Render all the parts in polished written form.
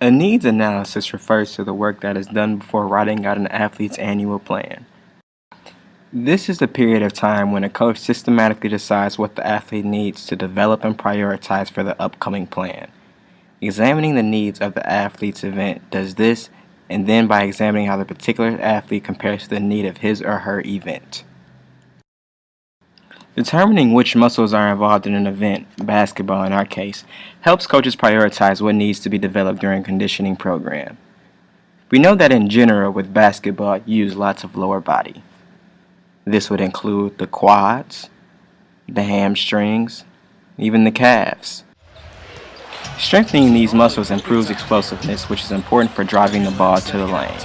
A needs analysis refers to the work that is done before writing out an athlete's annual plan. This is the period of time when a coach systematically decides what the athlete needs to develop and prioritize for the upcoming plan. Examining the needs of the athlete's event does this, and then by examining how the particular athlete compares to the need of his or her event. Determining which muscles are involved in an event, basketball in our case, helps coaches prioritize what needs to be developed during a conditioning program. We know that in general with basketball you use lots of lower body. This would include the quads, the hamstrings, even the calves. Strengthening these muscles improves explosiveness, which is important for driving the ball to the lane.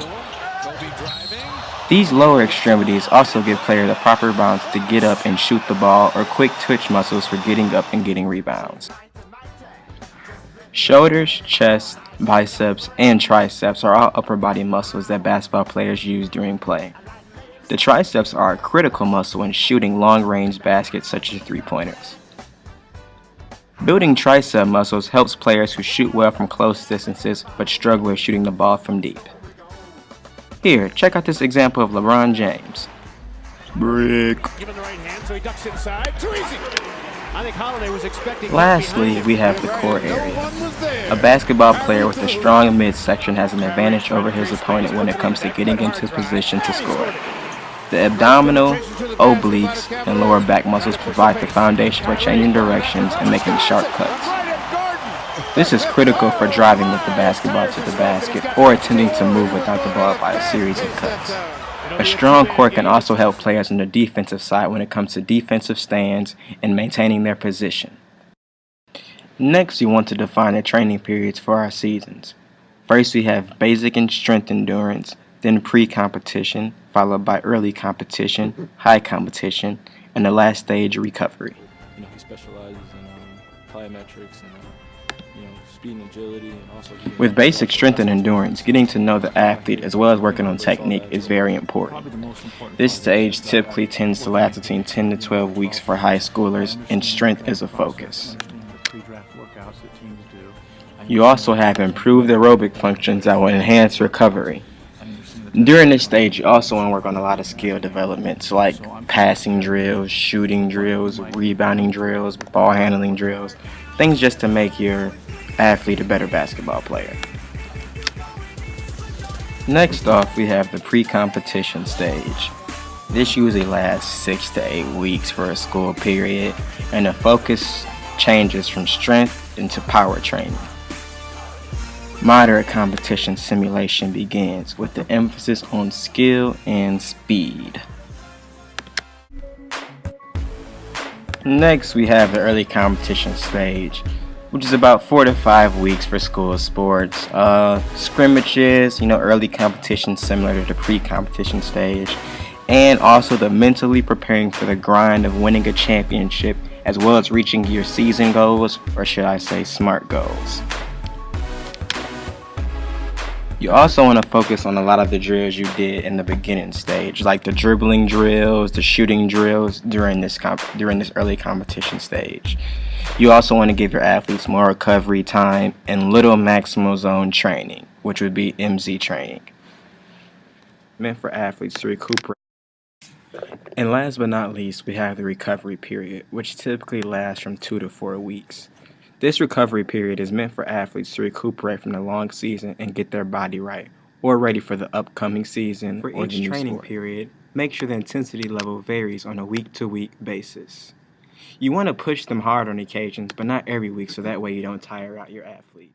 These lower extremities also give players the proper balance to get up and shoot the ball, or quick twitch muscles for getting up and getting rebounds. Shoulders, chest, biceps, and triceps are all upper body muscles that basketball players use during play. The triceps are a critical muscle in shooting long-range baskets such as three-pointers. Building tricep muscles helps players who shoot well from close distances but struggle with shooting the ball from deep. Here, check out this example of LeBron James. Brick. Lastly, we have the core area. A basketball player with a strong midsection has an advantage over his opponent when it comes to getting into position to score. The abdominal, obliques, and lower back muscles provide the foundation for changing directions and making sharp cuts. This is critical for driving with the basketball to the basket or attempting to move without the ball by a series of cuts. A strong core can also help players on the defensive side when it comes to defensive stands and maintaining their position. Next, we want to define the training periods for our seasons. First, we have basic and strength endurance, then pre-competition, followed by early competition, high competition, and the last stage, recovery. He specializes in plyometrics and speed and agility, and also with basic strength and endurance, getting to know the athlete as well as working on technique is very important. This stage typically tends to last between 10 to 12 weeks for high schoolers, and strength is a focus. You also have improved aerobic functions that will enhance recovery. During this stage, you also want to work on a lot of skill developments like passing drills, shooting drills, rebounding drills, ball handling drills, things just to make your athlete a better basketball player. Next off, we have the pre-competition stage. This usually lasts 6 to 8 weeks for a school period, and the focus changes from strength into power training. Moderate competition simulation begins with the emphasis on skill and speed. Next, we have the early competition stage, which is about 4 to 5 weeks for school sports. Scrimmages, early competition similar to the pre-competition stage, and also the mentally preparing for the grind of winning a championship as well as reaching your season goals, or should I say SMART goals. You also want to focus on a lot of the drills you did in the beginning stage, like the dribbling drills, the shooting drills during this early competition stage. You also want to give your athletes more recovery time and little maximal zone training, which would be MZ training, meant for athletes to recuperate. And last but not least, we have the recovery period, which typically lasts from 2 to 4 weeks. This recovery period is meant for athletes to recuperate from the long season and get their body right, or ready for the upcoming season. For each training period, make sure the intensity level varies on a week-to-week basis. You want to push them hard on occasions, but not every week, so that way you don't tire out your athlete.